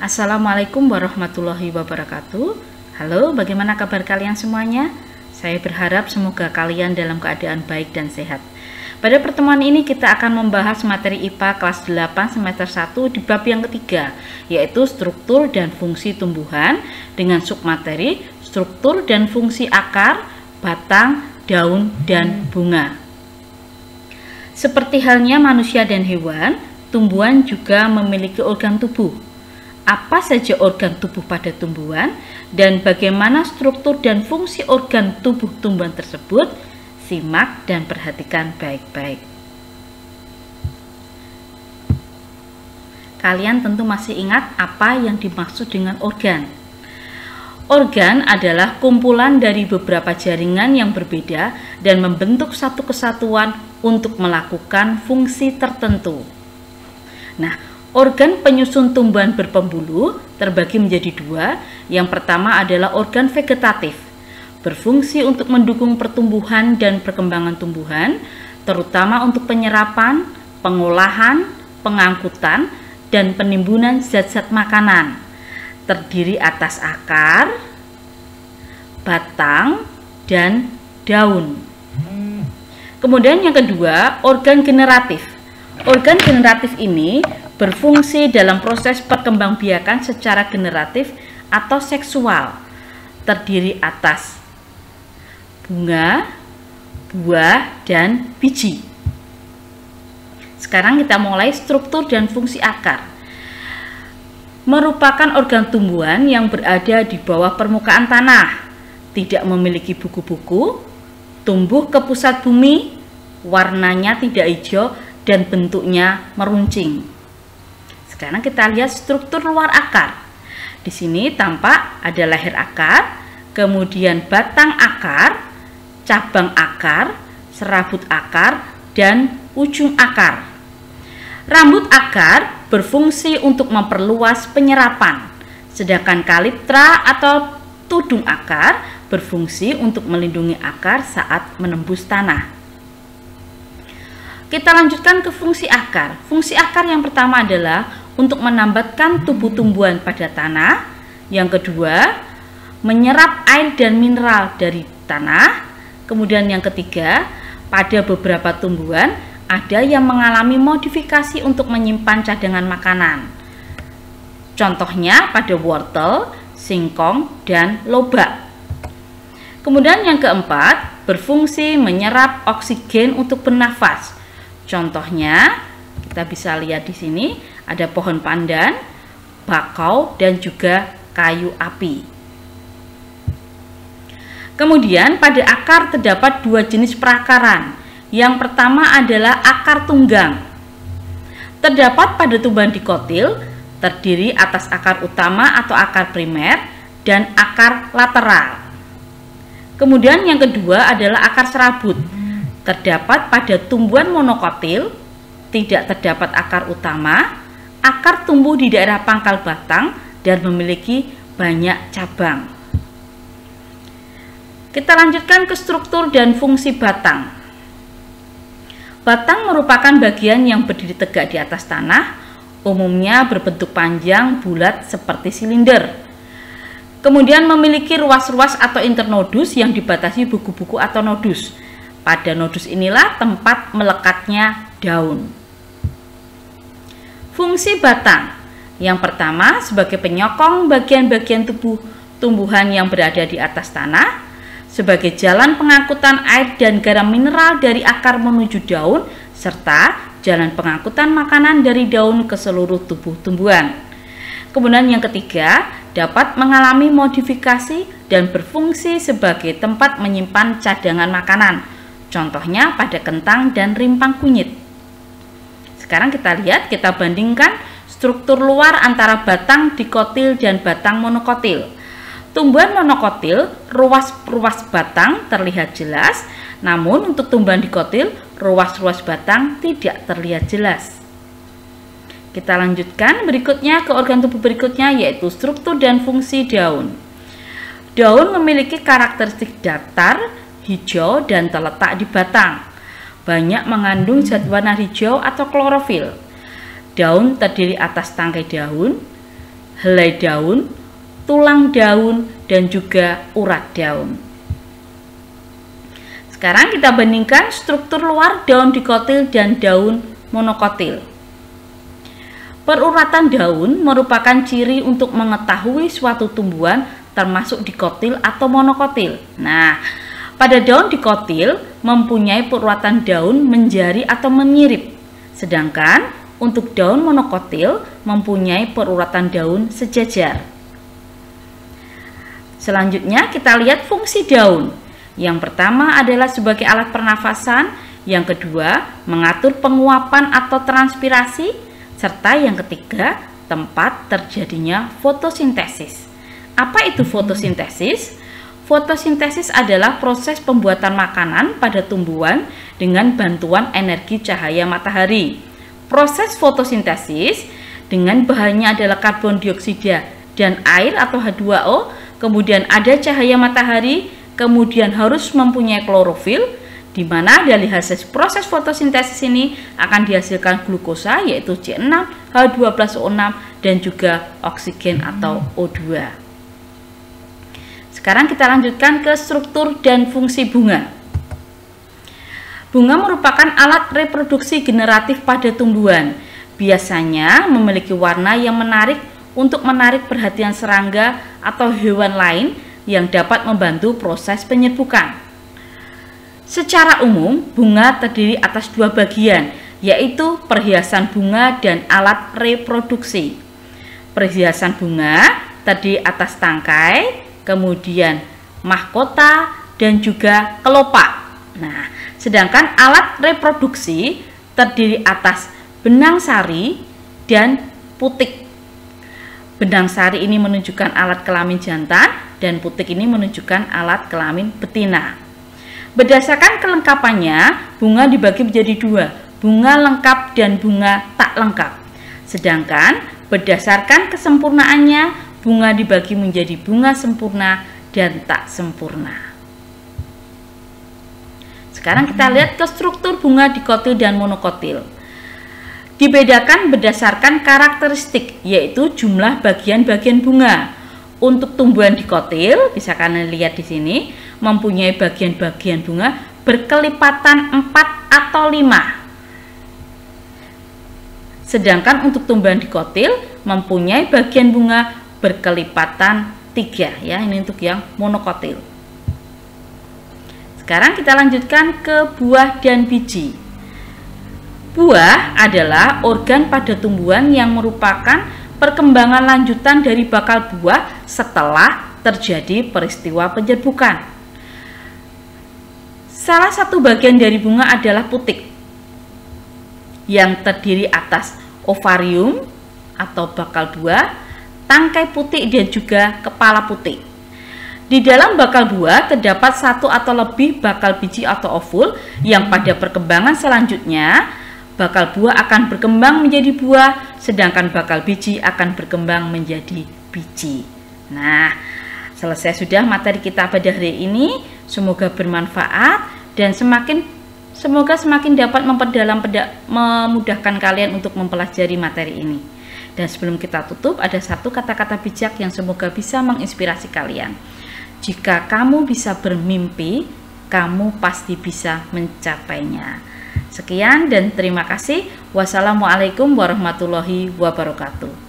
Assalamualaikum warahmatullahi wabarakatuh. Halo, bagaimana kabar kalian semuanya? Saya berharap semoga kalian dalam keadaan baik dan sehat. Pada pertemuan ini kita akan membahas materi IPA kelas 8 semester 1 di bab yang ketiga, yaitu struktur dan fungsi tumbuhan dengan submateri struktur dan fungsi akar, batang, daun, dan bunga. Seperti halnya manusia dan hewan, tumbuhan juga memiliki organ tubuh. Apa saja organ tubuh pada tumbuhan dan bagaimana struktur dan fungsi organ tubuh tumbuhan tersebut? Simak dan perhatikan baik-baik. Kalian tentu masih ingat apa yang dimaksud dengan organ. Organ adalah kumpulan dari beberapa jaringan yang berbeda dan membentuk satu kesatuan untuk melakukan fungsi tertentu. Nah, organ penyusun tumbuhan berpembuluh terbagi menjadi dua. Yang pertama adalah organ vegetatif, berfungsi untuk mendukung pertumbuhan dan perkembangan tumbuhan, terutama untuk penyerapan, pengolahan, pengangkutan, dan penimbunan zat-zat makanan. Terdiri atas akar, batang, dan daun. Kemudian yang kedua, organ generatif. Organ generatif ini berfungsi dalam proses perkembangbiakan secara generatif atau seksual, terdiri atas bunga, buah, dan biji. Sekarang kita mulai struktur dan fungsi akar. Merupakan organ tumbuhan yang berada di bawah permukaan tanah, tidak memiliki buku-buku, tumbuh ke pusat bumi, warnanya tidak hijau, dan bentuknya meruncing. Sekarang kita lihat struktur luar akar. Di sini tampak ada leher akar, kemudian batang akar, cabang akar, serabut akar, dan ujung akar. Rambut akar berfungsi untuk memperluas penyerapan, sedangkan kaliptra atau tudung akar berfungsi untuk melindungi akar saat menembus tanah. Kita lanjutkan ke fungsi akar. Fungsi akar yang pertama adalah untuk menambatkan tubuh tumbuhan pada tanah. Yang kedua, menyerap air dan mineral dari tanah. Kemudian yang ketiga, pada beberapa tumbuhan ada yang mengalami modifikasi untuk menyimpan cadangan makanan. Contohnya pada wortel, singkong, dan lobak. Kemudian yang keempat, berfungsi menyerap oksigen untuk bernafas. Contohnya, kita bisa lihat di sini ada pohon pandan, bakau, dan juga kayu api. Kemudian pada akar terdapat dua jenis perakaran. Yang pertama adalah akar tunggang. Terdapat pada tumbuhan dikotil, terdiri atas akar utama atau akar primer dan akar lateral. Kemudian yang kedua adalah akar serabut. Terdapat pada tumbuhan monokotil, tidak terdapat akar utama, akar tumbuh di daerah pangkal batang dan memiliki banyak cabang. Kita lanjutkan ke struktur dan fungsi batang. Batang merupakan bagian yang berdiri tegak di atas tanah, umumnya berbentuk panjang, bulat seperti silinder. Kemudian memiliki ruas-ruas atau internodus yang dibatasi buku-buku atau nodus. Pada nodus inilah tempat melekatnya daun. Fungsi batang. Yang pertama sebagai penyokong bagian-bagian tubuh tumbuhan yang berada di atas tanah, sebagai jalan pengangkutan air dan garam mineral dari akar menuju daun, serta jalan pengangkutan makanan dari daun ke seluruh tubuh tumbuhan. Kemudian yang ketiga, dapat mengalami modifikasi dan berfungsi sebagai tempat menyimpan cadangan makanan. Contohnya pada kentang dan rimpang kunyit. Sekarang kita lihat, kita bandingkan struktur luar antara batang dikotil dan batang monokotil. Tumbuhan monokotil, ruas-ruas batang terlihat jelas, namun untuk tumbuhan dikotil, ruas-ruas batang tidak terlihat jelas. Kita lanjutkan berikutnya ke organ tubuh berikutnya, yaitu struktur dan fungsi daun. Daun memiliki karakteristik datar, hijau, dan terletak di batang. Banyak mengandung zat warna hijau atau klorofil. Daun terdiri atas tangkai daun, helai daun, tulang daun, dan juga urat daun. Sekarang kita bandingkan struktur luar daun dikotil dan daun monokotil. Peruratan daun merupakan ciri untuk mengetahui suatu tumbuhan termasuk dikotil atau monokotil. Nah, pada daun dikotil mempunyai peruratan daun menjari atau menyirip, sedangkan untuk daun monokotil mempunyai peruratan daun sejajar. Selanjutnya kita lihat fungsi daun. Yang pertama adalah sebagai alat pernafasan, yang kedua mengatur penguapan atau transpirasi, serta yang ketiga tempat terjadinya fotosintesis. Apa itu fotosintesis? Fotosintesis adalah proses pembuatan makanan pada tumbuhan dengan bantuan energi cahaya matahari. Proses fotosintesis dengan bahannya adalah karbon dioksida dan air atau H2O, kemudian ada cahaya matahari, kemudian harus mempunyai klorofil, di mana dari hasil proses fotosintesis ini akan dihasilkan glukosa yaitu C6, H12O6 dan juga oksigen atau O2. Sekarang kita lanjutkan ke struktur dan fungsi bunga. Bunga merupakan alat reproduksi generatif pada tumbuhan. Biasanya memiliki warna yang menarik untuk menarik perhatian serangga atau hewan lain yang dapat membantu proses penyerbukan. Secara umum, bunga terdiri atas dua bagian, yaitu perhiasan bunga dan alat reproduksi. Perhiasan bunga terdiri atas tangkai, kemudian mahkota, dan juga kelopak. Nah, sedangkan alat reproduksi terdiri atas benang sari dan putik. Benang sari ini menunjukkan alat kelamin jantan dan putik ini menunjukkan alat kelamin betina. Berdasarkan kelengkapannya, bunga dibagi menjadi dua, bunga lengkap dan bunga tak lengkap. Sedangkan berdasarkan kesempurnaannya, bunga dibagi menjadi bunga sempurna dan tak sempurna. Sekarang kita lihat ke struktur bunga dikotil dan monokotil. Dibedakan berdasarkan karakteristik, yaitu jumlah bagian-bagian bunga. Untuk tumbuhan dikotil, bisa kalian lihat di sini, mempunyai bagian-bagian bunga berkelipatan 4 atau 5. Sedangkan untuk tumbuhan dikotil mempunyai bagian bunga berkelipatan 3, ya, ini untuk yang monokotil. Sekarang kita lanjutkan ke buah dan biji. Buah adalah organ pada tumbuhan yang merupakan perkembangan lanjutan dari bakal buah setelah terjadi peristiwa penyerbukan. Salah satu bagian dari bunga adalah putik, yang terdiri atas ovarium atau bakal buah, tangkai putik dan juga kepala putik. Di dalam bakal buah terdapat satu atau lebih bakal biji atau ovul yang pada perkembangan selanjutnya bakal buah akan berkembang menjadi buah, sedangkan bakal biji akan berkembang menjadi biji. Nah, selesai sudah materi kita pada hari ini. Semoga bermanfaat dan semoga semakin dapat memudahkan kalian untuk mempelajari materi ini. Dan sebelum kita tutup, ada satu kata-kata bijak yang semoga bisa menginspirasi kalian. Jika kamu bisa bermimpi, kamu pasti bisa mencapainya. Sekian dan terima kasih. Wassalamualaikum warahmatullahi wabarakatuh.